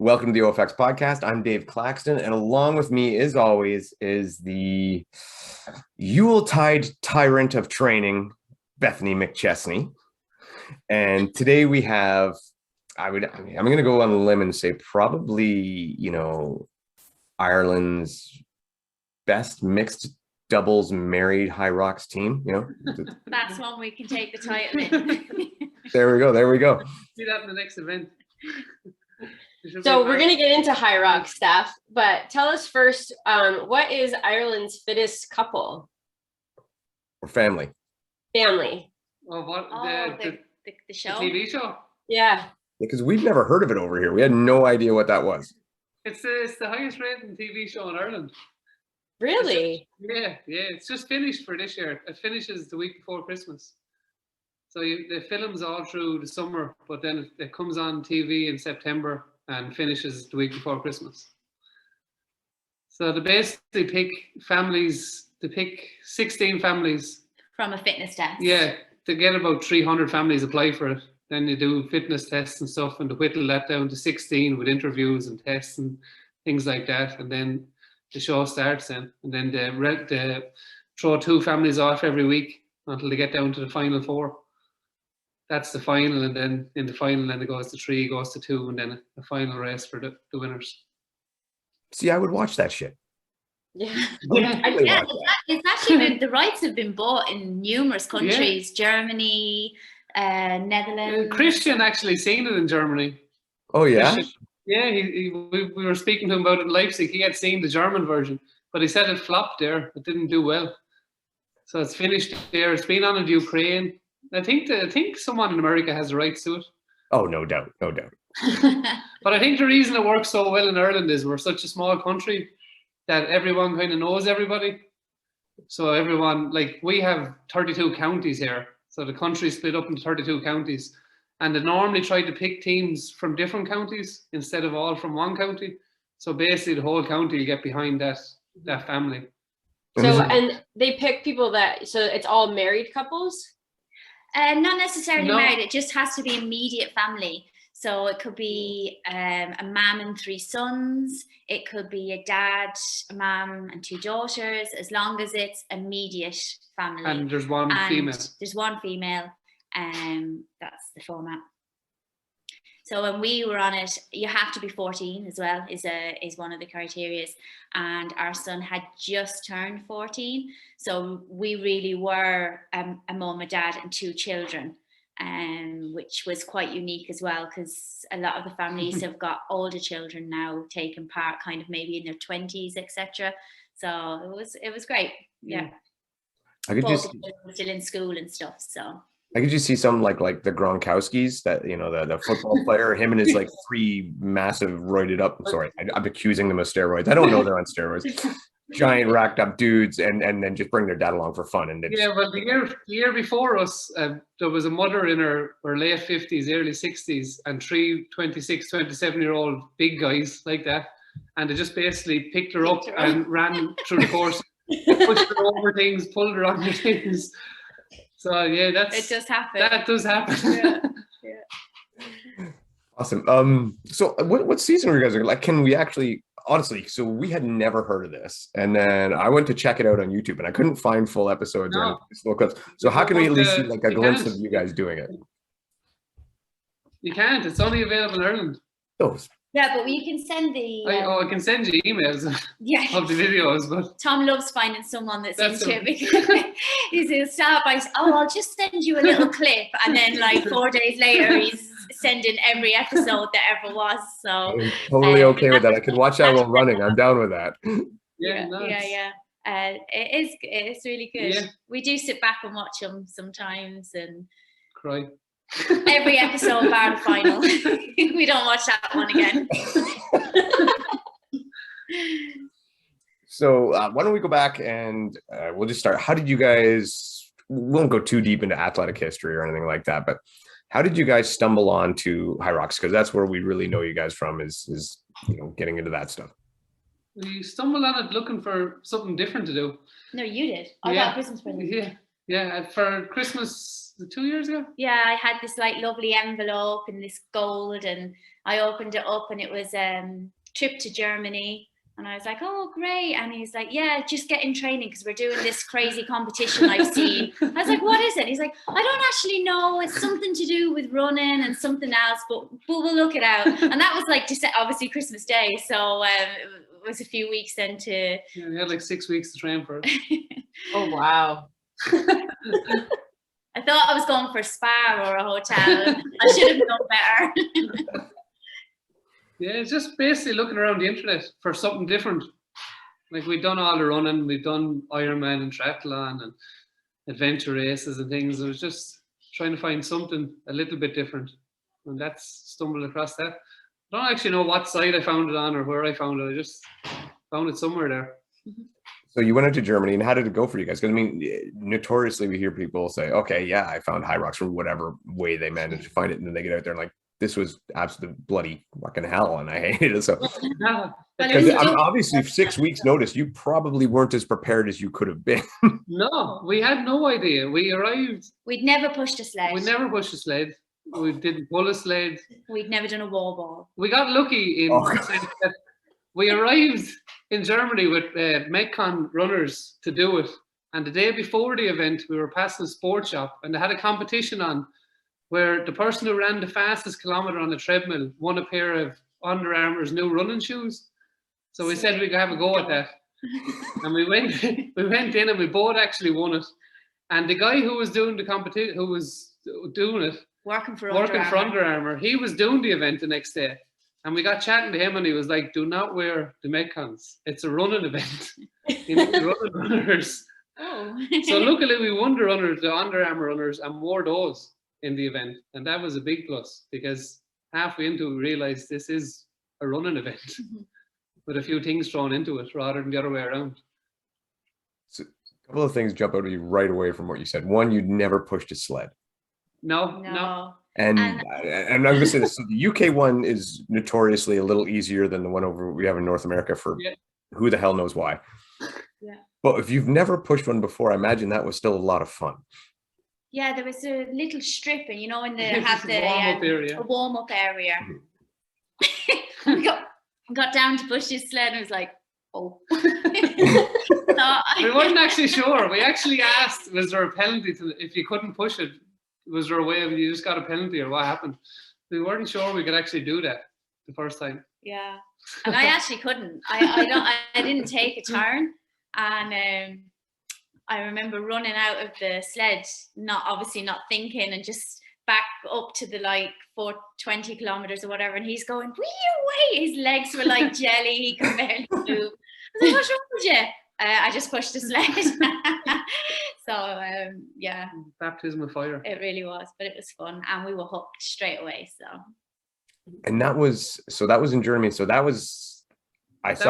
Welcome to the OFX podcast. I'm Dave Claxton, and along with me, as always, is the Yuletide tyrant of training, Bethany McChesney. And today we have, I'm going to go on a limb and say probably, Ireland's best mixed doubles married Hyrox team. That's one we can take the title in. There we go. Do that in the next event. So we're going to get into Hyrox stuff, but tell us first, what is Ireland's fittest couple? Or family. Family. Oh, what? The show? The TV show? Yeah. Because we've never heard of it over here. We had no idea what that was. It's the highest rated TV show in Ireland. Really? It's just finished for this year. It finishes the week before Christmas. So the film's all through the summer, but then it comes on TV in September and finishes the week before Christmas. So they basically pick families, 16 families. From a fitness test. Yeah, to get about 300 families apply for it. Then you do fitness tests and stuff, and to whittle that down to 16 with interviews and tests and things like that. And then the show starts then. And then they throw 2 families off every week until they get down to the final 4. That's the final, and then in the final, then it goes to 3, goes to 2, and then a final race for the winners. See, I would watch that shit. Yeah. It's actually the rights have been bought in numerous countries. Germany, Netherlands. Christian actually seen it in Germany. Oh yeah? Christian, yeah, we were speaking to him about it in Leipzig. He had seen the German version, but he said it flopped there. It didn't do well. So it's finished there. It's been on in Ukraine. I think someone in America has the rights to it. Oh, no doubt. But I think the reason it works so well in Ireland is we're such a small country that everyone kind of knows everybody. So everyone, like, we have 32 counties here. So the country's split up into 32 counties. And they normally try to pick teams from different counties instead of all from one county. So basically the whole county will get behind that family. So, and they pick people so it's all married couples? Not necessarily married. It just has to be immediate family. So it could be a mum and 3 sons. It could be a dad, a mum and 2 daughters, as long as it's immediate family. And there's one female. There's one female. That's the format. So when we were on it, you have to be 14 as well, is one of the criteria. And our son had just turned 14. So we really were a mum, a dad and 2 children, which was quite unique as well, because a lot of the families have got older children now taking part, kind of maybe in their 20s, etc. So it was great. Yeah. I could just still in school and stuff. So I could just see some like the Gronkowskis, that the football player, him and his like 3 massive roided up. Sorry, I'm accusing them of steroids. I don't know they're on steroids. Giant racked up dudes, and then just bring their dad along for fun. And well, the year before us, there was a mother in her late 50s, early 60s, and 3 26, 27-year-old big guys like that, and they just basically picked her up and ran through the course, pushed her over things, pulled her under things. So yeah, it does happen. That does happen. Yeah. Awesome. So what season were you guys like? Can we actually, honestly? So we had never heard of this, and then I went to check it out on YouTube, and I couldn't find full episodes or slow clips. So how can we at least see like a glimpse of you guys doing it? You can't. It's only available in Ireland. Oh. Yeah, but you can send the. I can send you emails of the videos, but Tom loves finding someone that's into it, because he'll start by, I'll just send you a little clip, and then like 4 days later he's sending every episode that ever was. So I'm totally okay with that. I could watch that while running. I'm down with that. Yeah. It is really good. Yeah. We do sit back and watch them sometimes and cry. Every episode bar the final. We don't watch that one again. So why don't we go back and we'll just start. How did you guys, we won't go too deep into athletic history or anything like that, but how did you guys stumble on to Hyrox? Because that's where we really know you guys from, is getting into that stuff. We stumbled on it looking for something different to do. No, you did. I got a Christmas present. Yeah. For Christmas, Was it 2 years ago? Yeah, I had this like lovely envelope in this gold, and I opened it up, and it was trip to Germany. And I was like, oh, great. And he's like, yeah, just get in training because we're doing this crazy competition I've seen. I was like, what is it? He's like, I don't actually know. It's something to do with running and something else, but we'll look it out. And that was like just obviously Christmas Day. So it was a few weeds then to... Yeah, we had like 6 weeks to train for it. Oh, wow. I thought I was going for a spa or a hotel. I should have known better. Yeah, it's just basically looking around the internet for something different. Like we've done all the running, we've done Ironman and triathlon and adventure races and things. It was just trying to find something a little bit different. And that's stumbled across that. I don't actually know what site I found it on or where I found it. I just found it somewhere there. So you went into Germany, and how did it go for you guys? Because I mean, notoriously we hear people say, okay, yeah, I found Hyrox from whatever way they managed to find it. And then they get out there and like, this was absolute bloody fucking hell, and I hated it. So, because obviously 6 weeks notice, you probably weren't as prepared as you could have been. No, we had no idea. We arrived. We'd never pushed a sled. We never pushed a sled. We didn't pull a sled. We'd never done a wall ball. We got lucky in the sense that we arrived in Germany with Metcon runners to do it. And the day before the event, we were passing a sports shop, and they had a competition on where the person who ran the fastest kilometer on the treadmill won a pair of Under Armour's new running shoes. So we said we could have a go at that. And we went in and we both actually won it. And the guy who was doing the competition, who was doing it, working for Under Armour, he was doing the event the next day. And we got chatting to him, and he was like, do not wear the Metcons. It's a running event. You need running runners. Oh. So luckily we won the Under Armour runners, and wore those in the event. And that was a big plus, because halfway into it we realized this is a running event with a few things thrown into it rather than the other way around. So a couple of things jump out at you right away from what you said. One, you'd never pushed a sled. No. And I'm going to say this. So the UK one is notoriously a little easier than the one over we have in North America for who the hell knows why. Yeah. But if you've never pushed one before, I imagine that was still a lot of fun. Yeah, there was a little strip, and you know, when they Yes, have the warm-up area. We got down to push this sled, and it was like, oh. We weren't actually sure. We actually asked, was there a penalty if you couldn't push it? Was there a way of you just got a penalty, or what happened? We weren't sure we could actually do that the first time. Yeah, and I actually couldn't. I didn't take a turn, and I remember running out of the sled, obviously not thinking, and just back up to the like 20 kilometers or whatever, and he's going, will you wait? His legs were like jelly, he could barely move. I was like, what's wrong with you? I just pushed the sled. So yeah, baptism of fire. It really was, but it was fun, and we were hooked straight away. So, and that was in Germany. So that was March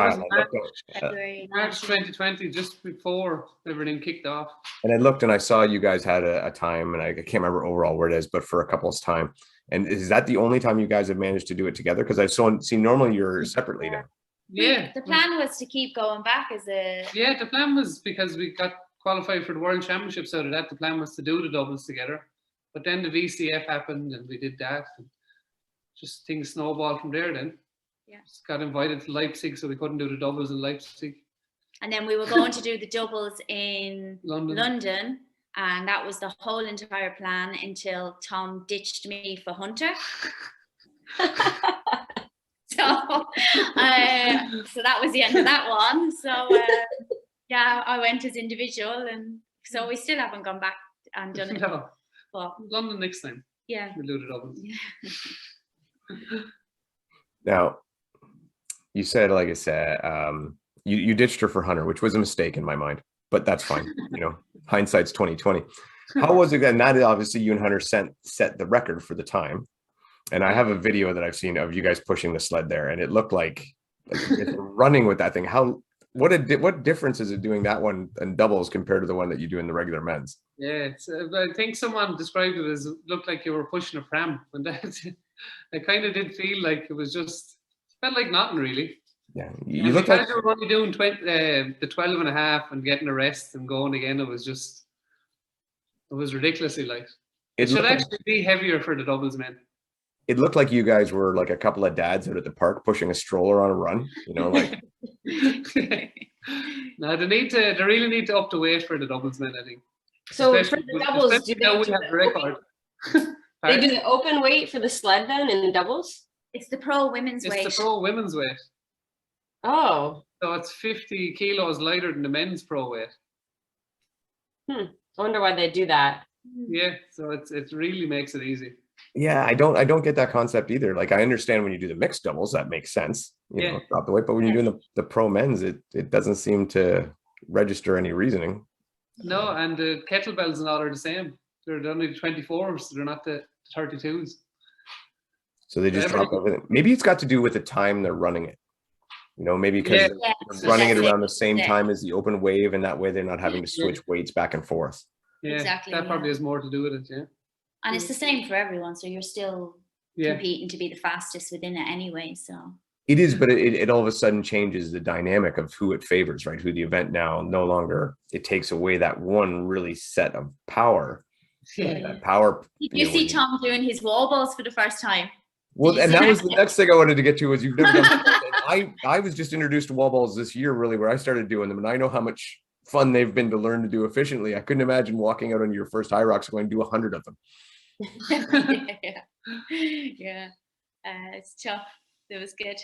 2020, just before everything kicked off. And I looked and I saw you guys had a time, and I can't remember overall where it is, but for a couple's time. And is that the only time you guys have managed to do it together? Because I've seen normally you're separately now. Yeah. The plan was to keep going back as a... Yeah, the plan was, because we got qualified for the World Championships out of that, the plan was to do the doubles together. But then the VCF happened, and we did that. And just things snowballed from there then. Yeah. Just got invited to Leipzig, so we couldn't do the doubles in Leipzig. And then we were going to do the doubles in London, and that was the whole entire plan until Tom ditched me for Hunter. So that was the end of that one. So yeah, I went as individual, and so we still haven't gone back and done it. No. But London next time. Yeah. We'll do the doubles. Yeah. Now, you said, like I said, you ditched her for Hunter, which was a mistake in my mind, but that's fine. You know, hindsight's 2020. How was it then? That obviously you and Hunter set the record for the time. And I have a video that I've seen of you guys pushing the sled there, and it looked like running with that thing. What difference is it doing that one in doubles compared to the one that you do in the regular men's? Yeah, I think someone described it as looked like you were pushing a pram, and that I kind of did feel like it was just felt like nothing really. Yeah, you look like you were only doing the 12 and a half and getting a rest and going again. It was ridiculously light. It should looked like, actually be heavier for the doubles men. it looked like you guys were like a couple of dads out at the park pushing a stroller on a run. You know, like No, they really need to up the weight for the doubles men, I think. So for Especially the doubles, do especially now they we do have the record. they do the open weight for the sled then in the doubles? It's the pro women's It's weight. the pro women's weight. Oh, So it's 50 kilos lighter than the men's pro weight. I wonder why they do that. Yeah, so it really makes it easy. yeah, I don't get that concept either. Like I understand when you do the mixed doubles, that makes sense, you know, drop the weight. But when you're doing the pro men's, it doesn't seem to register any reasoning. No, and the kettlebells and all are the same. They're only the 24s, they're not the 32s. So they just drop everything. Maybe it's got to do with the time they're running it. You know, maybe because they're running it around the same time as the open wave, and that way they're not having to switch weights back and forth. Yeah, Exactly, that probably has more to do with it, yeah. And it's the same for everyone, so you're still competing to be the fastest within it anyway. So It is, but it all of a sudden changes the dynamic of who it favors, right? Who the event now no longer, it takes away that one really set of power. Yeah. That power. Did you see Tom doing his wall balls for the first time? Well, and that was the next thing I wanted to get to, was you've never done I was just introduced to wall balls this year, really, where I started doing them, and I know how much fun they've been to learn to do efficiently. I couldn't imagine walking out on your first Hyrox going to do 100 of them. Yeah. It's tough. It was good.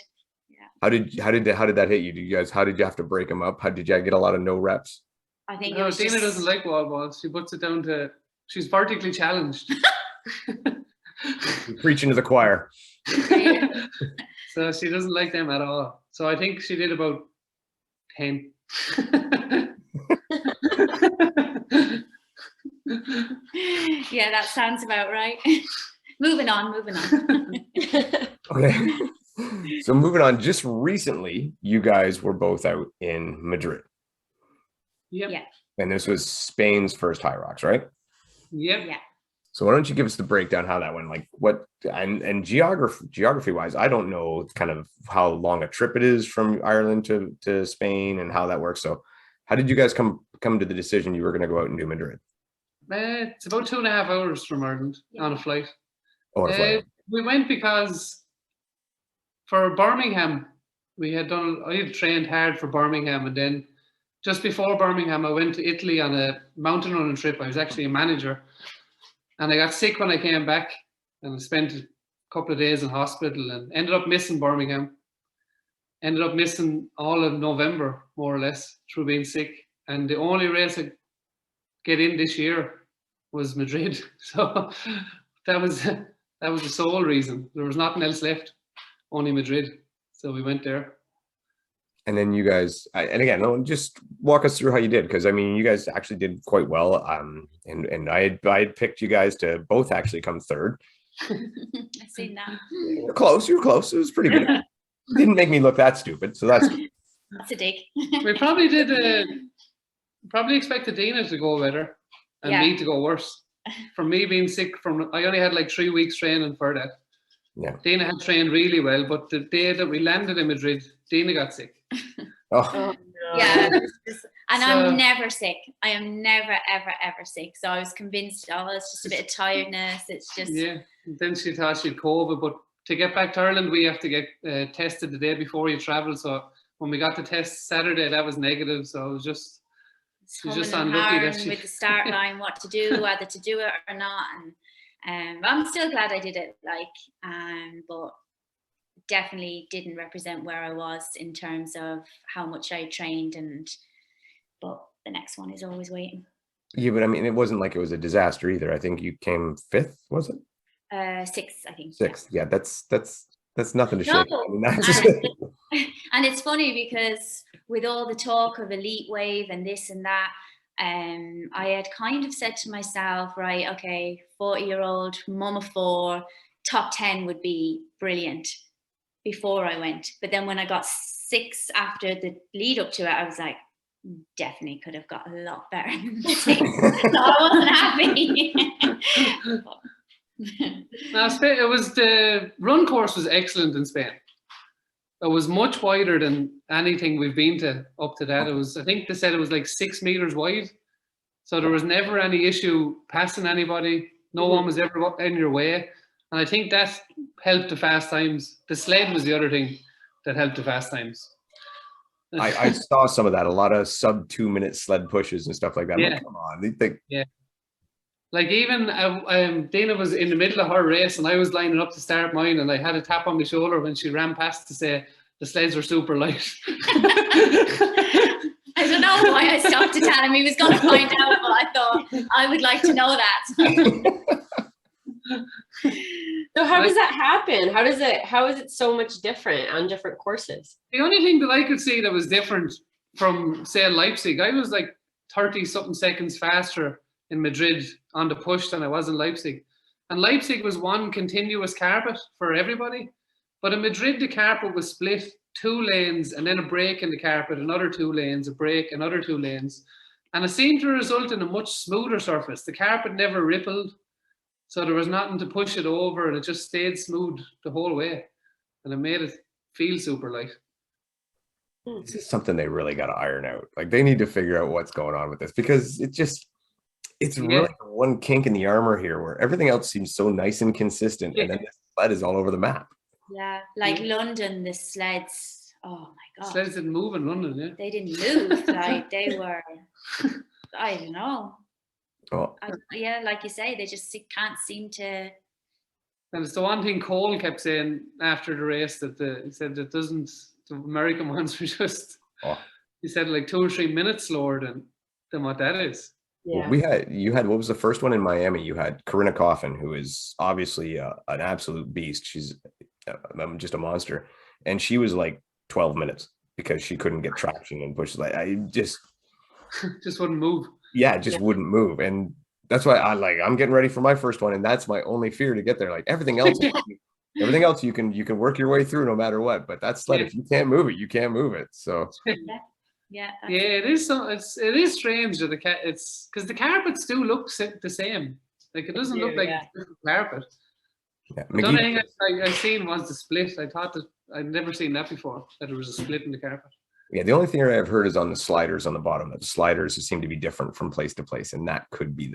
Yeah. How did that hit you? How did you have to break them up? How did you get a lot of no reps? I think No, Dena doesn't like wall balls. She puts it down to, she's vertically challenged. You're preaching to the choir. So she doesn't like them at all. So I think she did about 10. Yeah, that sounds about right. Moving on. Okay. So moving on, just recently, you guys were both out in Madrid. Yep. Yeah. And this was Spain's first Hyrox, right? Yep. Yeah. So why don't you give us the breakdown how that went? Like what, and geography wise, I don't know kind of how long a trip it is from Ireland to Spain and how that works. So how did you guys come to the decision you were going to go out and do Madrid? It's about 2.5 hours from Ireland on a flight. Oh, on a flight. We went because for Birmingham, I had trained hard for Birmingham, and then just before Birmingham, I went to Italy on a mountain running trip. I was actually a manager, and I got sick when I came back, and I spent a couple of days in hospital and ended up missing Birmingham. Ended up missing all of November, more or less, through being sick. And the only race I get in this year was Madrid. So that was the sole reason. There was nothing else left, only Madrid. So we went there. And then you guys, and again, just walk us through how you did, because I mean, you guys actually did quite well. And I had picked you guys to both actually come third. I've seen that. You're close. It was pretty good. Didn't make me look that stupid, so that's good. That's a dig. We probably probably expected Dena to go better and me to go worse. From me being sick, I only had like 3 weeks training for that. Yeah. Dena had trained really well, but the day that we landed in Madrid, Dena got sick. Oh. No. Yeah. And I'm never sick. I am never, ever sick. So I was convinced, it's just a bit of tiredness. It's just. Yeah. And then she thought she'd COVID, but to get back to Ireland, we have to get tested the day before you travel. So when we got the test Saturday, that was negative. So it was just. She's just unlucky that she... with the start line, what to do, whether to do it or not, and I'm still glad I did it. But definitely didn't represent where I was in terms of how much I trained, but the next one is always waiting. Yeah, but I mean, it wasn't like it was a disaster either. I think you came 5th, was it? 6th, I think. 6th. Yeah, that's nothing to shake. I mean, and it's funny because with all the talk of elite wave and this and that, I had kind of said to myself, right, okay, 40-year-old mum of 4, top 10 would be brilliant before I went. But then when I got 6 after the lead up to it, I was like, definitely could have got a lot better than 6. So I wasn't happy. No, Spain, the run course was excellent in Spain. It was much wider than anything we've been to up to that. I think they said it was like 6 meters wide. So there was never any issue passing anybody. No one was ever in your way. And I think that helped the fast times. The sled was the other thing that helped the fast times. I saw some of that, a lot of sub 2-minute sled pushes and stuff like that. I'm like, come on. They think, yeah. Like even Dena was in the middle of her race and I was lining up to start mine and I had a tap on my shoulder when she ran past to say the sleds were super light. I don't know why I stopped to tell him he was going to find out, but I thought I would like to know that. So how does that happen? How is it so much different on different courses? The only thing that I could see that was different from, say, Leipzig, I was like 30 something seconds faster in Madrid on the push than I was in Leipzig. And Leipzig was one continuous carpet for everybody. But in Madrid, the carpet was split 2 lanes and then a break in the carpet, another 2 lanes, a break, another 2 lanes. And it seemed to result in a much smoother surface. The carpet never rippled. So there was nothing to push it over and it just stayed smooth the whole way. And it made it feel super light. This is something they really got to iron out. Like they need to figure out what's going on with this because it's really one kink in the armor here where everything else seems so nice and consistent. And then the sled is all over the map. Yeah, like London, the sleds, oh my God. Sleds didn't move in London, yeah. They didn't move, like they were, I don't know. Oh. Yeah, like you say, they just can't seem to. And it's the one thing Cole kept saying after the race that he said that the American ones were just, he said like 2 or 3 minutes slower than what that is. Yeah. Well, you had what was the first one in Miami? You had Corinna Coffin, who is obviously an absolute beast. She's just a monster, and she was like 12 minutes because she couldn't get traction and push. Like I just wouldn't move. Yeah, just wouldn't move, and that's why I'm getting ready for my first one, and that's my only fear to get there. Like everything else, you can work your way through no matter what. But that sled, if you can't move it, you can't move it. So. Yeah, it is. It is strange that it's because the carpets do look the same. Like it doesn't look like a different carpet. Yeah, the only thing I've seen was the split. I thought that I'd never seen that before. That there was a split in the carpet. Yeah, the only thing I've heard is on the sliders on the bottom. That the sliders seem to be different from place to place, and that could be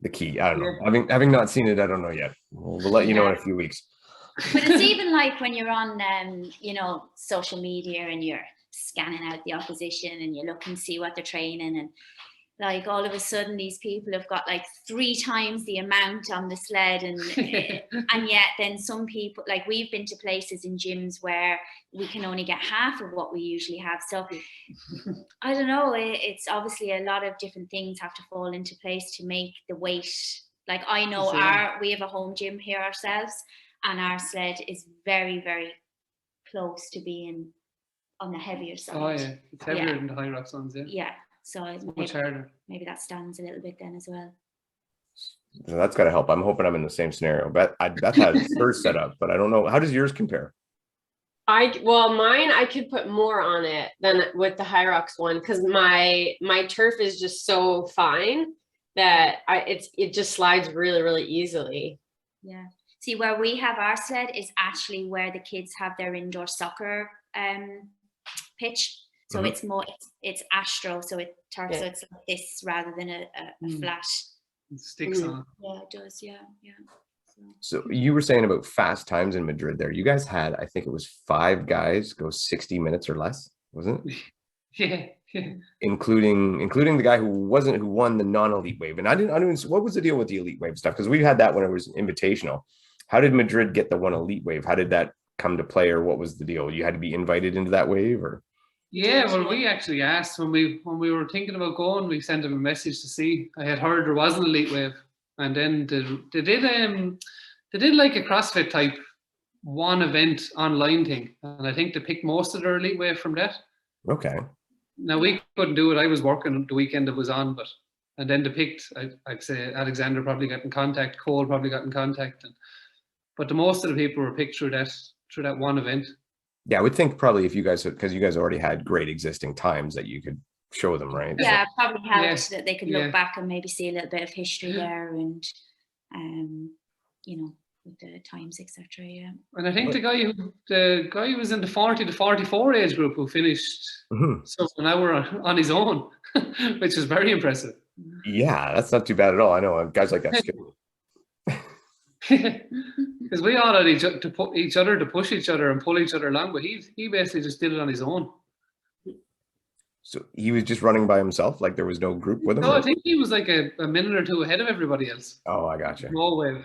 the key. I don't know. Having not seen it, I don't know yet. We'll let you know in a few weeks. But it's even like when you're on, social media and you're scanning out the opposition and you look and see what they're training, and like all of a sudden these people have got like 3 times the amount on the sled, and and yet then some people, like we've been to places in gyms where we can only get half of what we usually have. So I don't know, it's obviously a lot of different things have to fall into place to make the weight. Like I know we have a home gym here ourselves, and our sled is very, very close to being on the heavier side. Oh yeah, it's heavier than the Hyrox ones, Yeah, so it's much harder. Maybe that stands a little bit then as well. So that's got to help. I'm hoping I'm in the same scenario. Beth has hers set up, but I don't know. How does yours compare? Mine, I could put more on it than with the Hyrox one because my turf is just so fine that it just slides really, really easily. Yeah. See, where we have our sled is actually where the kids have their indoor soccer pitch. So it's more, it's astro, so it turf, so it's like this rather than a flat. It sticks on. Yeah, it does. Yeah. So you were saying about fast times in Madrid there. You guys had, I think it was 5 guys go 60 minutes or less, wasn't it? Yeah. Including the guy who won the non-elite wave. And I didn't what was the deal with the elite wave stuff? Because we had that when it was invitational. How did Madrid get the one elite wave? How did that come to play, or what was the deal? You had to be invited into that wave, or? Yeah, well, we actually asked when we were thinking about going. We sent them a message to see. I had heard there was an elite wave, and then they did like a CrossFit type one event online thing, and I think they picked most of their elite wave from that. Okay. Now we couldn't do it. I was working the weekend it was on, and then they picked. I'd say Alexander probably got in contact. Cole probably got in contact, but the most of the people were picked through that one event. Yeah, I would think probably if you guys, because you guys already had great existing times that you could show them, right? Yeah, probably helped that they could look back and maybe see a little bit of history there, and with the times, etc. Yeah. And I think the guy who was in the 40 to 44 age group who finished so an hour on his own, which is very impressive. Yeah, that's not too bad at all. I know guys like that. Because we all had to put each other to push each other and pull each other along, but he basically just did it on his own. So he was just running by himself, like there was no group with him? No, I think he was like a minute or two ahead of everybody else. Oh, I gotcha. No way.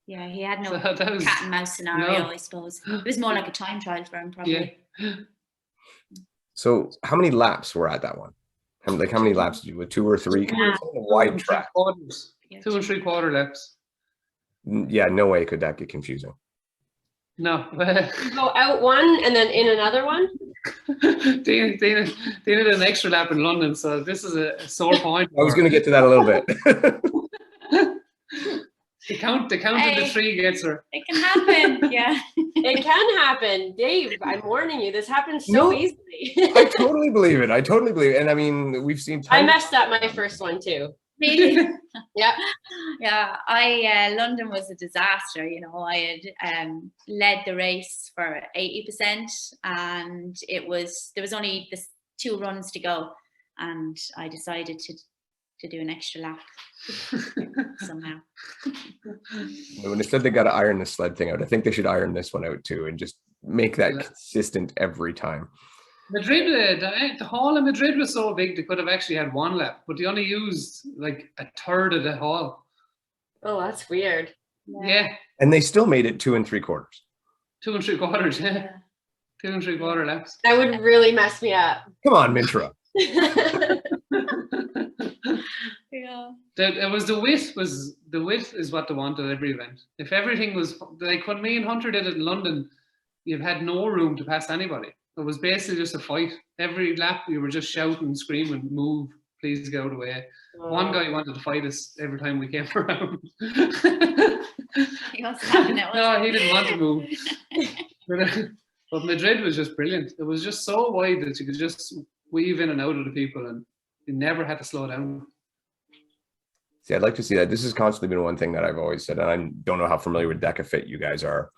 Yeah, he had no So that was- cat and mouse scenario, no. I suppose. It was more like a time trial for him, probably. Yeah. So how many laps were at that one? How many laps did you with 2 or 3? 'Cause it's a wide track. 2 3/4 laps. Yeah, no way could that get confusing. No. You go out one and then in another one. Dena did an extra lap in London, so this is a sore point. I was going to get to that a little bit. The count of the 3 gets her. It can happen, yeah. It can happen, Dave. I'm warning you. This happens so No. easily. I totally believe it. And I mean, we've seen I tons- messed up my first one too. Really? Yeah. Yeah, London was a disaster. You know, I had led the race for 80%, and there was only 2 runs to go, and I decided to do an extra lap somehow. When they said they got to iron the sled thing out, I think they should iron this one out too and just make that consistent every time. Madrid, the hall in Madrid was so big they could have actually had 1 lap, but they only used like a third of the hall. Oh, that's weird. Yeah, And they still made it 2 3/4. 2 3/4. Yeah, 2 3/4 laps. That would really mess me up. Come on, Mintra. Yeah. The width is what they want at every event. If everything was like when me and Hunter did it in London, you've had no room to pass anybody. It was basically just a fight. Every lap we were just shouting, screaming, "Move, please get out of the way." One guy wanted to fight us every time we came around. He wasn't having it, was No, he? he didn't want to move. But Madrid was just brilliant. It was just so wide that you could just weave in and out of the people, and you never had to slow down. See, I'd like to see that. This has constantly been one thing that I've always said, and I don't know how familiar with Deca Fit you guys are,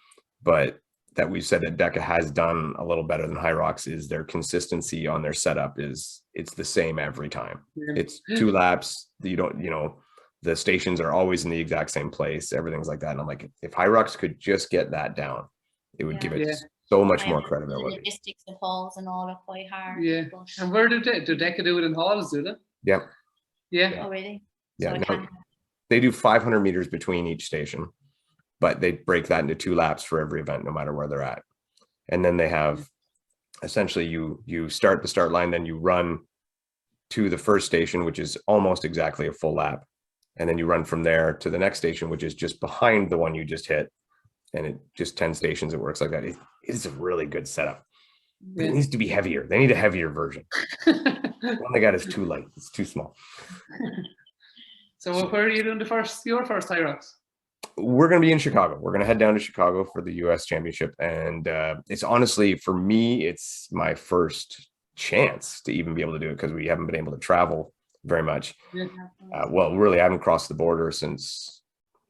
but that we've said that Deca has done a little better than Hyrox is their consistency on their setup it's the same every time. Yeah. It's 2 laps. The stations are always in the exact same place. Everything's like that. And I'm like, if Hyrox could just get that down, it would give it so much more The credibility. logistics of halls and all are quite hard. Yeah. But, And where do Deca do it in halls, do they? Yep. Yeah. oh, really? Yeah. So I No, can't- they do 500 meters between each station, but they break that into 2 laps for every event, no matter where they're at. And then they have essentially you start the start line, then you run to the first station, which is almost exactly a full lap. And then you run from there to the next station, which is just behind the one you just hit. And it just 10 stations, it works like that. It is a really good setup. But it needs to be heavier. They need a heavier version. The one they got is too light. It's too small. So where are you doing your first Hyrox? We're going to be in Chicago. We're going to head down to Chicago for the US Championship. And it's honestly, for me, it's my first chance to even be able to do it because we haven't been able to travel very much. Yeah. Well, really, I haven't crossed the border since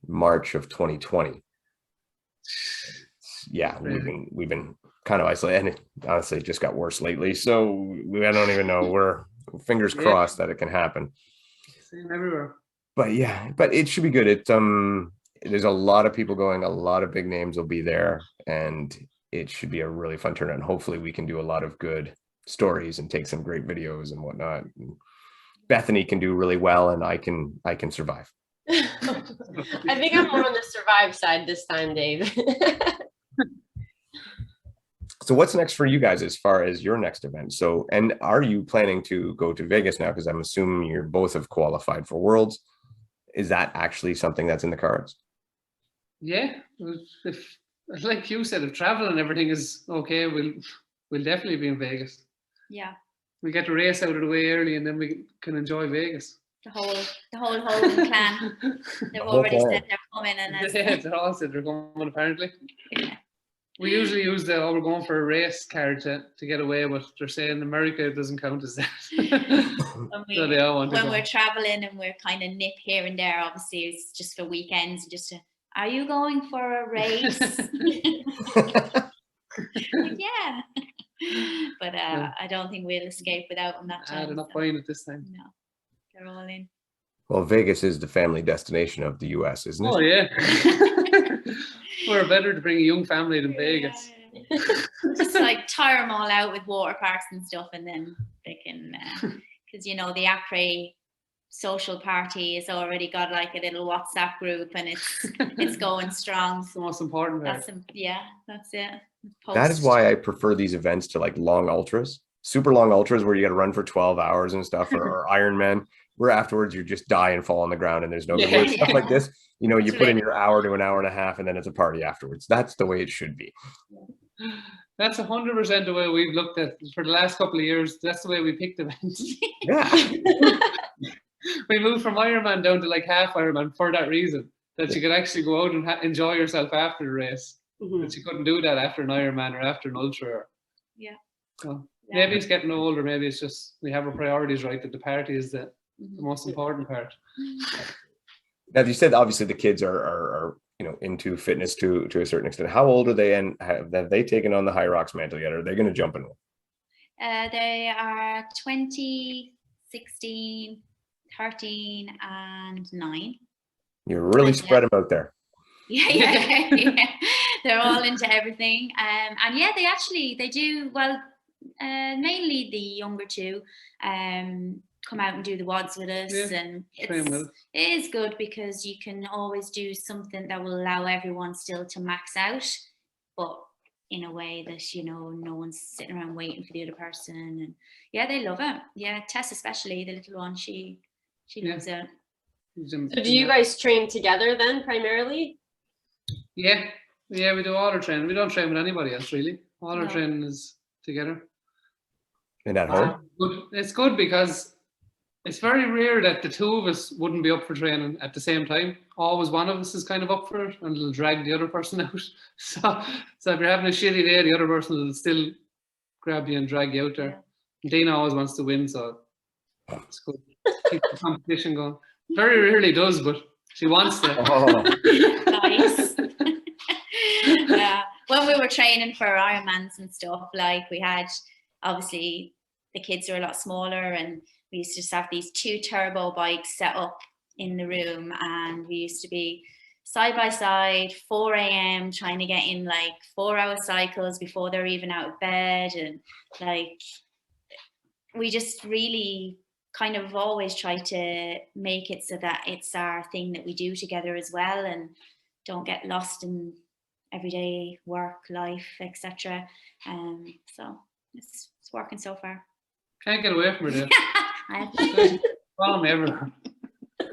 March of 2020. Yeah, we've been kind of isolated, and it honestly just got worse lately. So I don't even know. We're fingers crossed that it can happen. Same everywhere. But yeah, but it should be good. There's a lot of people going. A lot of big names will be there, and it should be a really fun tournament. And hopefully, we can do a lot of good stories and take some great videos and whatnot. And Bethany can do really well, and I can survive. I think I'm more on the survive side this time, Dave. So what's next for you guys as far as your next event? So, and are you planning to go to Vegas now? Because I'm assuming you're both have qualified for Worlds. Is that actually something that's in the cards? Yeah, if like you said, if travel and everything is okay, we'll definitely be in Vegas. Yeah, We get the race out of the way early, and then we can enjoy Vegas. the whole Hogan clan. They've whole already clan. said they're coming, and Yeah, they all said they're coming apparently. yeah. We usually use we're going for a race card to get away, but they're saying America doesn't count as that. So they all want to when go. we're traveling and we're kind of nip here and there, obviously it's just for weekends. Just to, are you going for a race? Yeah. But Yeah. I don't think we'll escape without them that time. They're not so, buying it this time. no, they're all in. Well, Vegas is the family destination of the US, isn't it? Oh yeah. We're better to bring a young family than Vegas. Just like tire them all out with water parks and stuff, and then they can, because you know the après social party has already got like a little WhatsApp group, and it's going strong. It's the most important part. That's it. That is why I prefer these events to like long ultras, super long ultras where you got to run for 12 hours and stuff, or Ironman, where afterwards you just die and fall on the ground and there's no good. Stuff like this, you know, you put in your hour to an hour and a half and then it's a party afterwards. That's the way it should be. That's 100% the way we've looked at for the last couple of years. That's the way we picked events. Yeah. We moved from Ironman down to like half Ironman for that reason, that you could actually go out and enjoy yourself after the race. But you couldn't do that after an Ironman or after an ultra. Yeah. So maybe it's getting older. Maybe it's just we have our priorities right. That the party is the most important part. Now, you said obviously the kids are you know into fitness to a certain extent. How old are they, and have they taken on the Hyrox mantle yet? Are they going to jump in? They are 20, 16, 13, and 9. You really spread them out there. Yeah. They're all into everything, and yeah, they do well. Mainly the younger two come out and do the WODs with us, and it is good because you can always do something that will allow everyone still to max out, but in a way that, you know, no one's sitting around waiting for the other person. And yeah, they love it. Yeah, Tess especially, the little one, she loves it. So do you guys train together then primarily? Yeah, we do all our training. We don't train with anybody else really. All our training is together. And at home? It's good because it's very rare that the two of us wouldn't be up for training at the same time. Always one of us is kind of up for it and it'll drag the other person out. So if you're having a shitty day, the other person will still grab you and drag you out there. Yeah. Dena always wants to win, so it's good. Keep the competition going. Very rarely does, but she wants to. Nice. Yeah. When we were training for Ironmans and stuff, like we had, obviously the kids are a lot smaller, and we used to just have these 2 turbo bikes set up in the room, and we used to be side by side, 4 a.m. trying to get in like 4-hour cycles before they're even out of bed. And like, we just really kind of always try to make it so that it's our thing that we do together as well, and don't get lost in everyday work, life, etc. So it's working so far. Can't get away from it. Follow me everywhere.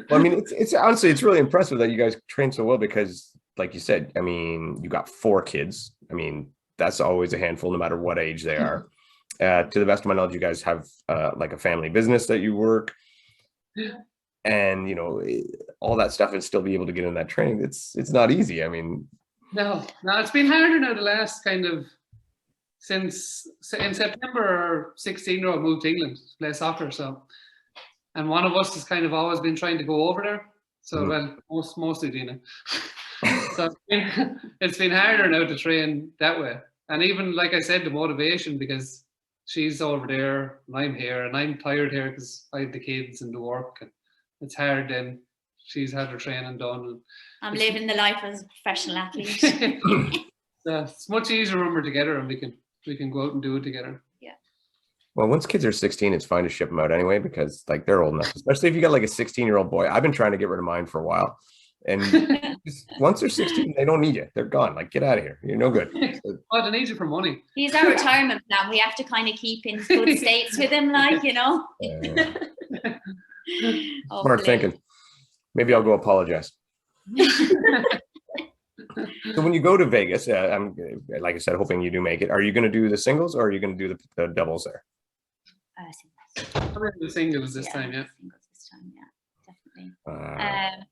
Well, I mean, it's honestly, it's really impressive that you guys train so well because, like you said, I mean, you got 4 kids. I mean, that's always a handful, no matter what age they are. To the best of my knowledge, you guys have like a family business that you work, and you know, all that stuff, and still be able to get in that training. It's not easy. I mean, no, it's been harder now. The last kind of since in September, our 16-year-old moved to England to play soccer. So, and one of us has kind of always been trying to go over there. So, well, mostly Dena. So it's been harder now to train that way. And even like I said, the motivation, because she's over there and I'm here, and I'm tired here because I have the kids and the work, and it's hard. Then she's had her training done. And I'm living the life as a professional athlete. So it's much easier when we're together, and we can go out and do it together. Yeah. Well, once kids are 16, it's fine to ship them out anyway, because like they're old enough, especially if you got like a 16-year-old boy. I've been trying to get rid of mine for a while. And once they're 16, they don't need you. They're gone. Like, get out of here. You're no good. Oh, they need you for money. He's our retirement plan. We have to kind of keep in good states with him, like, you know. Smart thinking. Maybe I'll go apologize. So when you go to Vegas, I'm, like I said, hoping you do make it. Are you going to do the singles, or are you going to do the doubles there? Singles. I'm going to do singles this time, yeah. Singles this time, yeah. Definitely.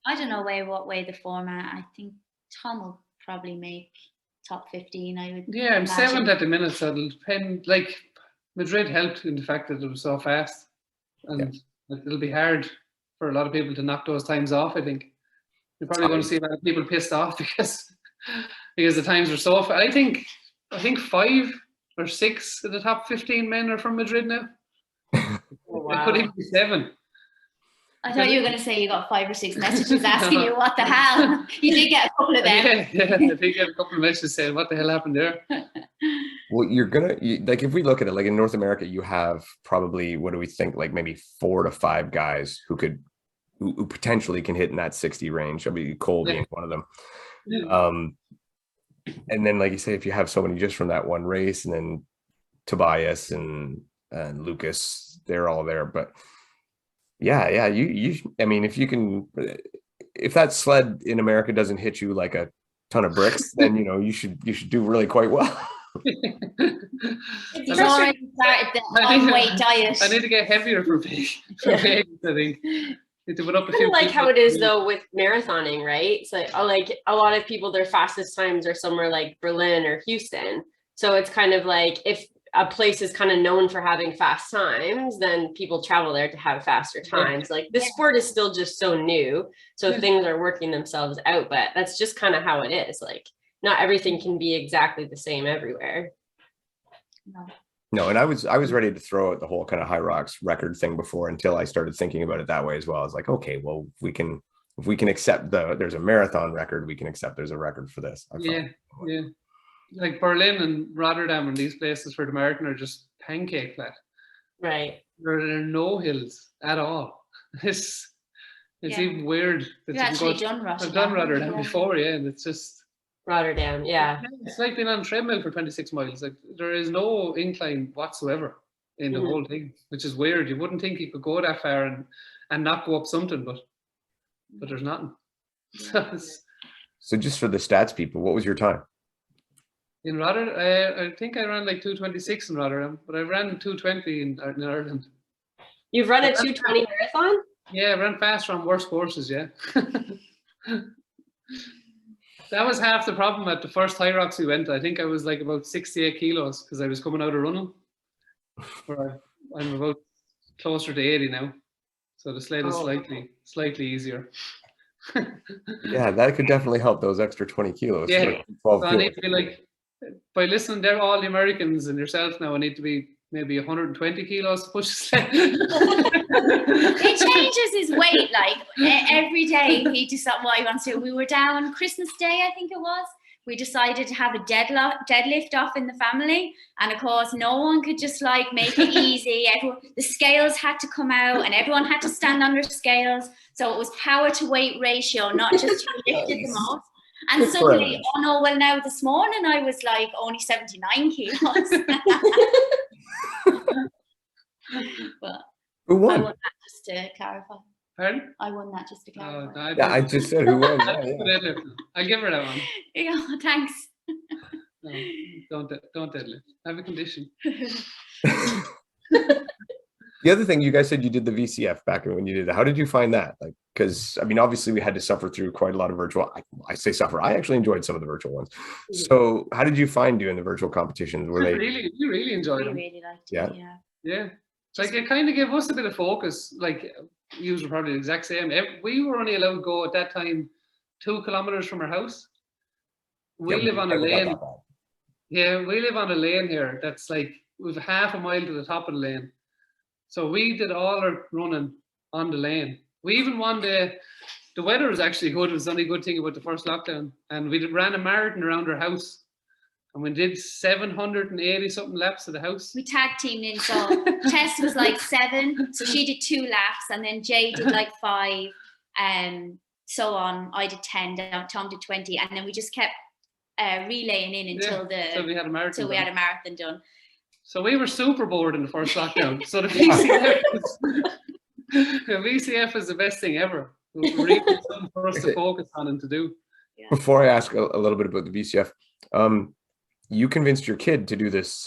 I don't know what way the format. I think Tom will probably make top 15. I would. Yeah, I'm 7th at the minute, so it'll depend. Like, Madrid helped in the fact that it was so fast, and it'll be hard for a lot of people to knock those times off. I think you're probably going to see a lot of people pissed off because the times are so fast. I think 5 or 6 of the top 15 men are from Madrid now. Oh, wow. It could even be 7. I thought you were going to say you got 5 or 6 messages asking you what the hell. You did get a couple of them. Yeah, I did get a couple of messages saying what the hell happened there. Well, like if we look at it, like in North America, you have probably, what do we think, like maybe 4 to 5 guys who potentially can hit in that 60 range. I mean, Cole being one of them. And then, like you say, if you have somebody just from that one race, and then Tobias and Lucas, they're all there. But yeah, you. I mean, if that sled in America doesn't hit you like a ton of bricks, then you should do really quite well. He's already started the on-weight diet. I need to get heavier for Vegas, I think. Need to put up a few. Like how it is though with marathoning, right? It's like a lot of people, their fastest times are somewhere like Berlin or Houston. So it's kind of like if a place is kind of known for having fast times, then people travel there to have faster times. Like this sport is still just so new, so things are working themselves out. But that's just kind of how it is. Like not everything can be exactly the same everywhere. No, and I was ready to throw out the whole kind of Hyrox record thing before, until I started thinking about it that way as well. I was like, okay, well, if we can accept there's a marathon record, we can accept there's a record for this. Yeah. Like Berlin and Rotterdam and these places for the marathon are just pancake flat. Right. There are no hills at all. It's even weird. You've actually done Rotterdam. I've done Rotterdam before, and it's just Rotterdam, it's like being on a treadmill for 26 miles. Like there is no incline whatsoever in the whole thing, which is weird. You wouldn't think you could go that far and not go up something, but there's nothing. So just for the stats people, what was your time? In Rotterdam, I think I ran like 2:26 in Rotterdam, but I ran 2:20 in Ireland. You've run a 2:20 marathon? Yeah, I ran faster on worse courses, yeah. That was half the problem at the first Hyrox we went. I think I was like about 68 kilos because I was coming out of running. I'm about closer to 80 now. So the sled is slightly easier. Yeah, that could definitely help, those extra 20 kilos. Yeah, like 12 so I need to be like, by listening, they're all the Americans and yourself now, I need to be maybe 120 kilos to push the sled. It changes his weight like every day. He decides what he wants to. We were down Christmas Day, I think it was. We decided to have a deadlift off in the family, and of course no one could just like make it easy. The scales had to come out and everyone had to stand under scales, so it was power to weight ratio, not just who lifted the most. And suddenly, oh no, well now this morning I was like only 79 kilos. But who won? I won that, just to clarify. Pardon? I won that, just to clarify. I just said who won. I'll give her that one. Yeah, thanks. No, don't deadlift. I have a condition. The other thing, you guys said you did the VCF back when you did it. How did you find that? Like, because I mean, obviously we had to suffer through quite a lot of virtual. I say suffer. I actually enjoyed some of the virtual ones. So, how did you find doing the virtual competitions? You really enjoyed them? Really liked it. Yeah. Like it kind of gave us a bit of focus. Like you were probably the exact same. We were only allowed to go at that time 2 kilometers from our house. We live on a lane. Yeah, we live on a lane here. That's like we've half a mile to the top of the lane. So we did all our running on the lane. We even won the weather was actually good. It was the only good thing about the first lockdown. And we ran a marathon around our house. And we did 780 something laps of the house. We tag teamed in, so Tess was like 7, so she did 2 laps, and then Jay did like 5, and so on. I did 10, Tom did 20, and then we just kept relaying in until we had a marathon done. So we were super bored in the first lockdown. So the VCF is the best thing ever. It was really something for us to focus on and to do. Yeah. Before I ask a little bit about the VCF, you convinced your kid to do this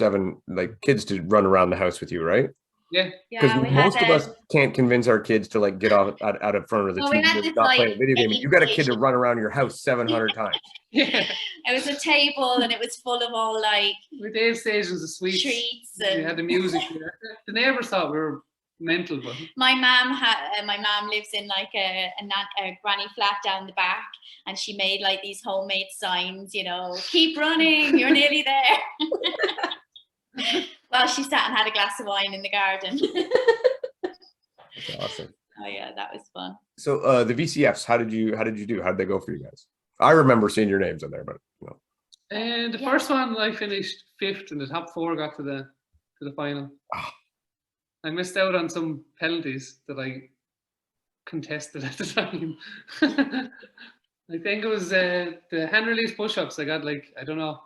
kids to run around the house with you, right? Yeah. Because most of us can't convince our kids to like get out of front of the TV and stop playing a video game. You got a kid to run around your house 700 times. Yeah. It was a table and it was full of all like with aid stations of sweets. Treats. We had the music there. The neighbors thought we were mental, but my mom lives in like a granny flat down the back, and she made like these homemade signs, keep running, you're nearly there. Well, she sat and had a glass of wine in the garden. That's awesome. Oh yeah, that was fun. So the VCFs, how did you do? How did they go for you guys? I remember seeing your names on there, but And the first one I finished 5th, and the top 4 got to the final. Oh. I missed out on some penalties that I contested at the time. I think it was the hand release push-ups. I got like, I don't know,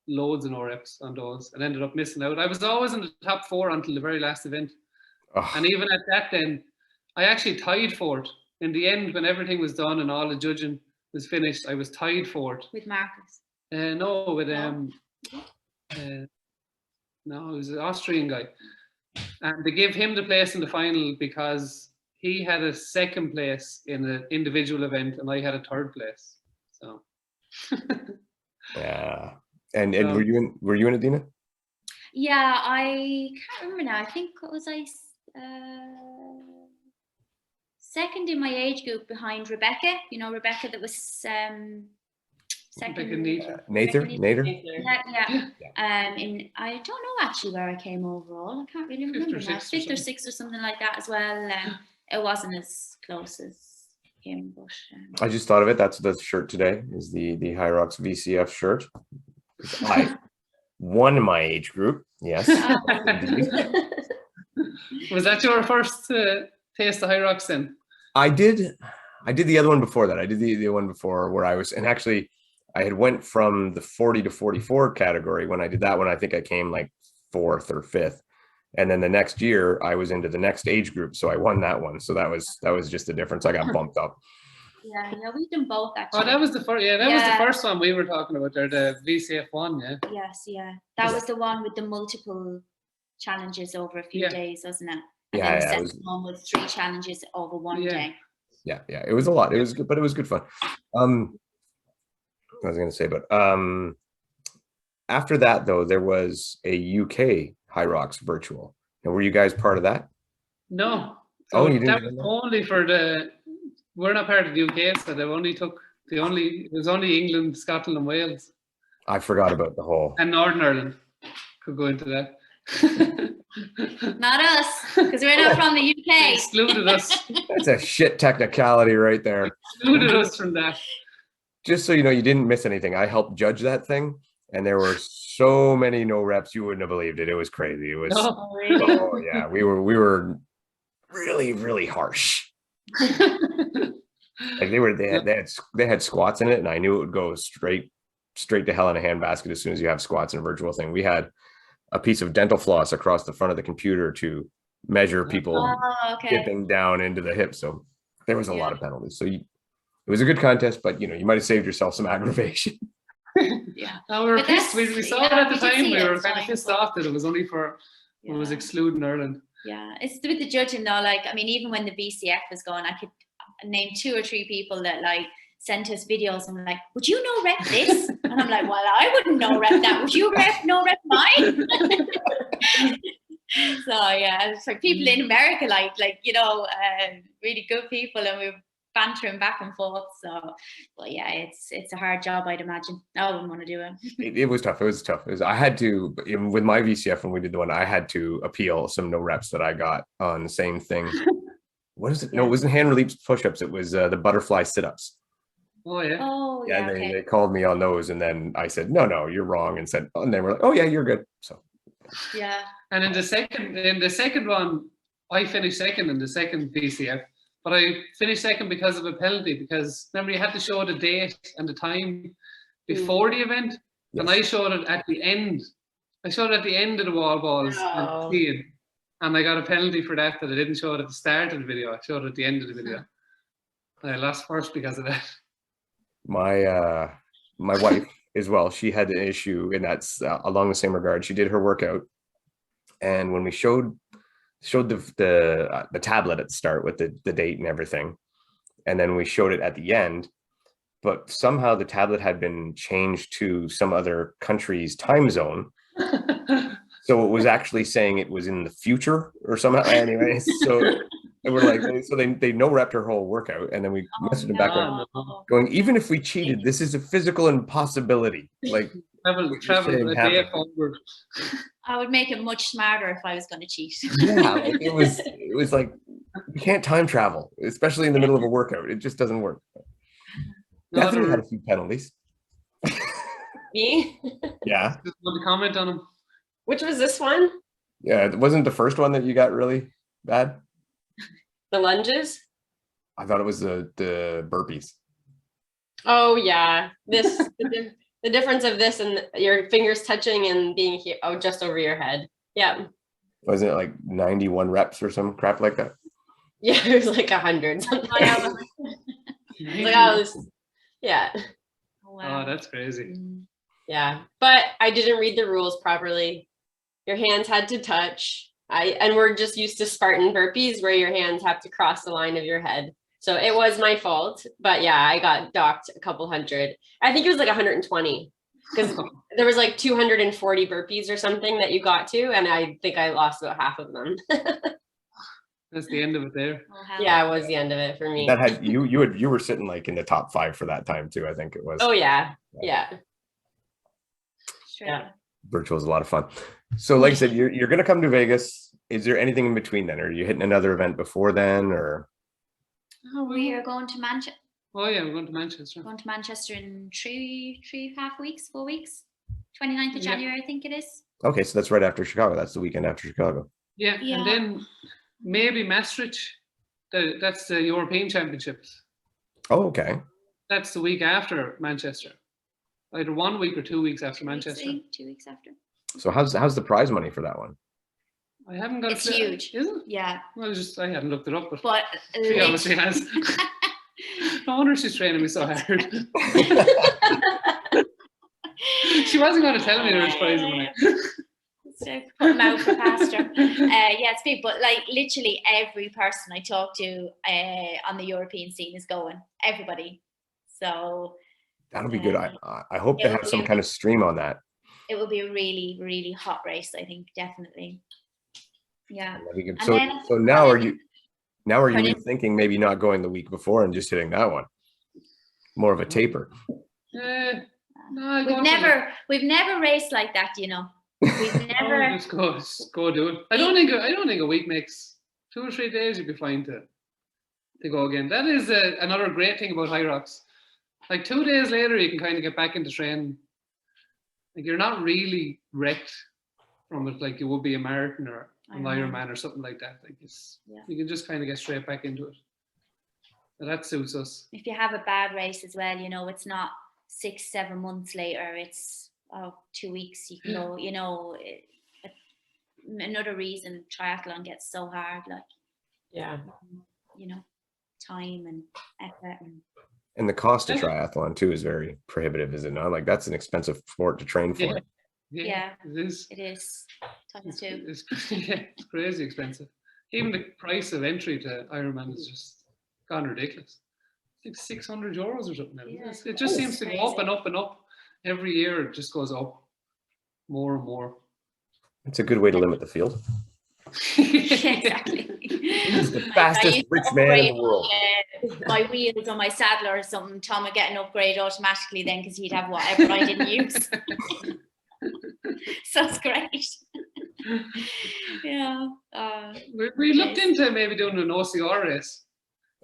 loads of no reps on those and ended up missing out. I was always in the top 4 until the very last event. Oh. And even at that then, I actually tied for it. In the end, when everything was done and all the judging was finished, I was tied for it. With Marcus. No, with no, it was an Austrian guy. And they gave him the place in the final because he had a 2nd place in the individual event and I had a 3rd place. So yeah. And were you in it, Dena? Yeah, I can't remember now. I think what was I 2nd in my age group behind Rebecca. You know Rebecca that was 2nd. Nather? Yeah. And I don't know actually where I came overall. I can't really remember now. 5th or 6th or something like that as well. It wasn't as close as him, but I just thought of it. That's the shirt today is the Hyrox VCF shirt. I won my age group. Yes. Was that your first taste of Hyrox then? I did the other one before that. I did the one before where I was, and actually I had went from the 40 to 44 category. When I did that one, I think I came like 4th or 5th. And then the next year I was into the next age group. So I won that one. So that was just the difference. I got bumped up. Yeah, we've done both actually. Oh, that was the first. Yeah, that was the first one we were talking about there, the VCF one. Yeah. Yes, yeah. That was the one with the multiple challenges over a few days, wasn't it? And then the second one was 3 challenges over one day. Yeah. It was a lot. It was good, but it was good fun. I was going to say, but after that though, there was a UK Hyrox virtual. And were you guys part of that? No. So you didn't. That was only for the. We're not part of the UK, so it was only England, Scotland, and Wales. I forgot about the whole. And Northern Ireland could go into that. Not us, because we're not from the UK. They excluded us. That's a shit technicality right there. Excluded us from that. Just so you know, you didn't miss anything. I helped judge that thing, and there were so many no reps, you wouldn't have believed it. It was crazy. It was. Oh yeah, we were really, really harsh. Like they had squats in it, and I knew it would go straight to hell in a handbasket as soon as you have squats in a virtual thing. We had a piece of dental floss across the front of the computer to measure people dipping down into the hips. So there was a lot of penalties. So it was a good contest, but you might have saved yourself some aggravation. Yeah. No, we were pissed. We saw it at the time. We were kind of pissed off that it was only for it was excluding Ireland. Yeah, it's with the judging though. Like, I mean, even when the VCF was going, I could name 2 or 3 people that like sent us videos and were like, would you no rep this? And I'm like, well, I wouldn't no rep that. Would you no rep mine? So yeah, it's like people in America, like really good people, and we were bantering back and forth. So, but yeah, it's a hard job, I'd imagine. I wouldn't want to do it. It was tough. I had to, even with my VCF when we did the one, I had to appeal some no reps that I got on the same thing. What is it? No, it wasn't hand release push-ups. It was the butterfly sit-ups. Oh yeah. Oh yeah. They called me on those, and then I said, no, you're wrong, and they were like, oh yeah, you're good. So. Yeah. And in the second one, I finished 2nd in the second VCF, but I finished 2nd because of a penalty. Because remember, you had to show the date and the time before the event, and I showed it at the end. I showed it at the end of the wall balls and I got a penalty for that I didn't show it at the start of the video. I showed it at the end of the video. And I lost first because of that. My wife as well, she had an issue, and that's along the same regard. She did her workout, and when we showed the tablet at the start with the date and everything, and then we showed it at the end, but somehow the tablet had been changed to some other country's time zone. So it was actually saying it was in the future or somehow. Anyway, so we're like, so they no repped her whole workout, and then we messaged them back going, even if we cheated, this is a physical impossibility. Like travel a day forward. I would make it much smarter if I was going to cheat. Yeah, like it was like You can't time travel, especially in the middle of a workout. It just doesn't work. No, Bethany had a few penalties. Me? Yeah. just want to comment on them. Which was this one? Yeah. It wasn't the first one that you got really bad. The lunges? I thought it was the burpees. Oh yeah. The difference of this and your fingers touching and being here, just over your head. Yeah. Wasn't it like 91 reps or some crap like that? Yeah, it was like 100 something. Yeah. Oh, that's crazy. Yeah. But I didn't read the rules properly. Your hands had to touch. And we're just used to Spartan burpees where your hands have to cross the line of your head. So it was my fault. But yeah, I got docked a couple hundred. I think it was like 120 because there was like 240 burpees or something that you got to. And I think I lost about half of them. That's the end of it there. Yeah, it was the end of it for me. That had you were sitting like in the top 5 for that time too. I think it was. Oh yeah. Yeah. Yeah. Virtual is a lot of fun. So like I said, you're going to come to Vegas. Is there anything in between then? Are you hitting another event before then or? Oh, we are going to Manchester. Oh yeah, we're going to Manchester. Going to Manchester in 3.5 weeks, 4 weeks. 29th of January, I think it is. Okay, so that's right after Chicago. That's the weekend after Chicago. Yeah, and then maybe Maastricht. That's the European Championships. Oh, okay. That's the week after Manchester. Either 1 week or 2 weeks after Manchester. 2 weeks after. So how's the prize money for that one? I haven't got It's a huge. Is it? Yeah. Well, I hadn't looked it up, but But she obviously has. No wonder she's training me so hard. She wasn't going to tell me there was prize money. So put them out for pasture. Yeah, it's big, but like literally every person I talk to on the European scene is going. Everybody. So That'll be good. I hope they have some kind of stream on that. it will be a really, really hot race, I think, definitely. Yeah. So now are you rethinking maybe not going the week before and just hitting that one? More of a taper. No, we've never raced like that, you know. We've never just go do it. I don't think a week makes 2 or 3 days. You'd be fine to go again. That is another great thing about Hyrox. Like 2 days later, you can kind of get back into training. Like you're not really wrecked from it, like you would be a marathon or an Ironman or something like that. Like you can just kind of get straight back into it. So that suits us. If you have a bad race as well, you know, it's not 6-7 months later. It's 2 weeks. You can go. You know, another reason triathlon gets so hard. Like you know, time and effort and the cost of triathlon too is very prohibitive, is it not? Like that's an expensive sport to train for. Yeah, it is. It is. Times two. It's crazy expensive. Even the price of entry to Ironman is just gone ridiculous. It's like €600 or something. Yeah. It just seems to go up and up and up. Every year it just goes up more and more. It's a good way to limit the field. Exactly. He's the fastest rich man in the world. My wheels on my saddle or something, Tom would get an upgrade automatically then because he'd have whatever I didn't use. So it's great. Yeah. We looked into maybe doing an OCR race.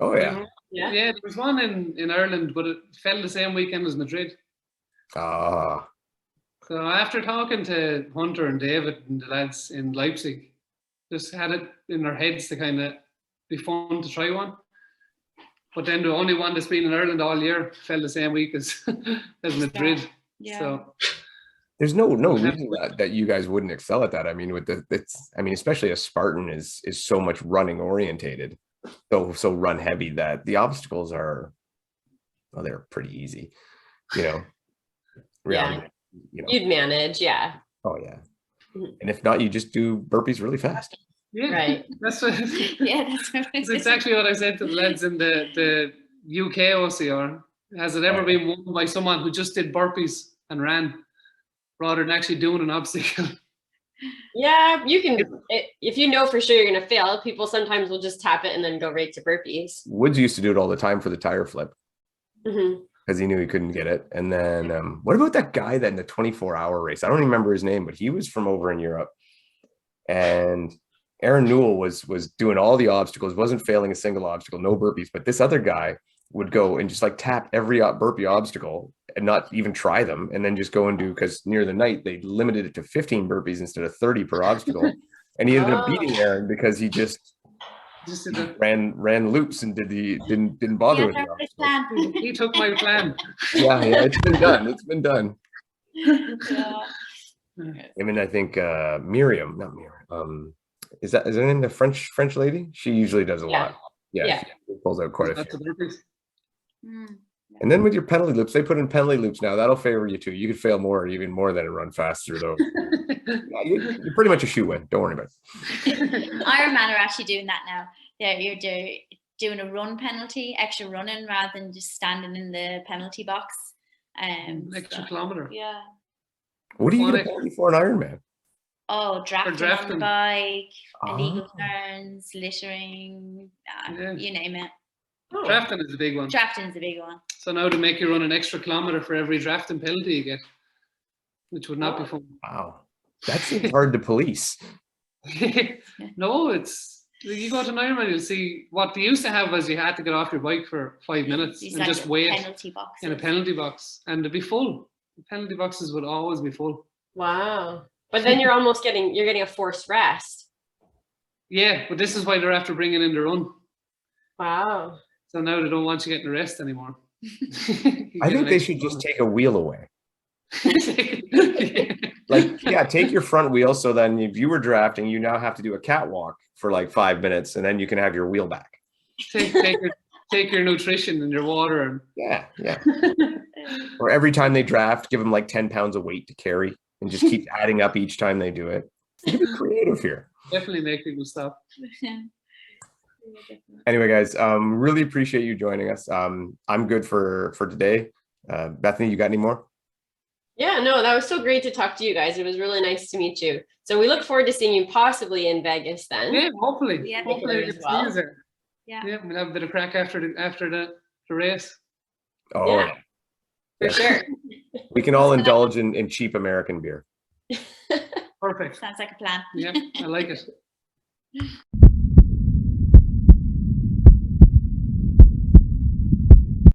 Oh yeah. Yeah. There was one in Ireland, but it fell the same weekend as Madrid. Ah. So after talking to Hunter and David and the lads in Leipzig, just had it in our heads to kind of be fun to try one. But then the only one that's been in Ireland all year fell the same week as Madrid. Yeah. So there's no reason that you guys wouldn't excel at that. I mean, especially a Spartan is so much running orientated, so run heavy that the obstacles are, well, they're pretty easy, you know. Reality, you know. You'd manage, yeah. Oh yeah. And if not, you just do burpees really fast. yeah, Right. That's what. That's exactly what I said to the lads in the UK OCR. Has it ever been won by someone who just did burpees and ran, rather than actually doing an obstacle? Yeah, you can. If you know for sure you're gonna fail, people sometimes will just tap it and then go right to burpees. Woods used to do it all the time for the tire flip because he knew he couldn't get it. And then what about that guy that in the 24-hour race? I don't remember his name, but he was from over in Europe, and Aaron Newell was doing all the obstacles, wasn't failing a single obstacle, no burpees. But this other guy would go and just like tap every burpee obstacle and not even try them, and then just go and do, because near the night they limited it to 15 burpees instead of 30 per obstacle. And he ended up beating Aaron because he just ran loops and didn't bother with it. He took my plan. Yeah, it's been done. It's been done. Yeah. I mean, I think not Miriam. Is her name the French lady? She usually does a lot. Yeah. She pulls out quite a few. And then with your penalty loops, they put in penalty loops now. That'll favor you too. You could fail even more than run faster though. You're pretty much a shoe-in. Don't worry about it. Ironman are actually doing that now. You're doing a run penalty, extra running rather than just standing in the penalty box. Extra kilometer. Yeah. What do you get a penalty for an Ironman? Oh, drafting on the bike, illegal turns, littering, you name it. Drafting is a big one. Drafting is a big one. So now to make you run an extra kilometer for every drafting penalty you get, which would not be fun. Wow, that seems hard to police. No, you go to an Ironman, you'll see what they used to have was you had to get off your bike for 5 minutes and just wait in a penalty box, and it'd be full. The penalty boxes would always be full. Wow. But then you're getting a forced rest. Yeah, but this is why they're after bringing in the run. Wow. So now they don't want you getting the rest anymore. I think they should just take a wheel away. Take your front wheel. So then if you were drafting, you now have to do a catwalk for like 5 minutes, and then you can have your wheel back. Take your nutrition and your water. And yeah. Or every time they draft, give them like 10 pounds of weight to carry, and just keep adding up each time they do it. Be creative here. Definitely make people stop. Anyway, guys, really appreciate you joining us. I'm good for today. Bethany, you got any more? Yeah, no, that was so great to talk to you guys. It was really nice to meet you. So we look forward to seeing you possibly in Vegas then. Yeah, hopefully. Yeah, hopefully as well. Yeah, we'll have a bit of crack after the race. Oh, yeah. For sure. We can all indulge in cheap American beer. Perfect. Sounds like a plan. Yeah, I like it.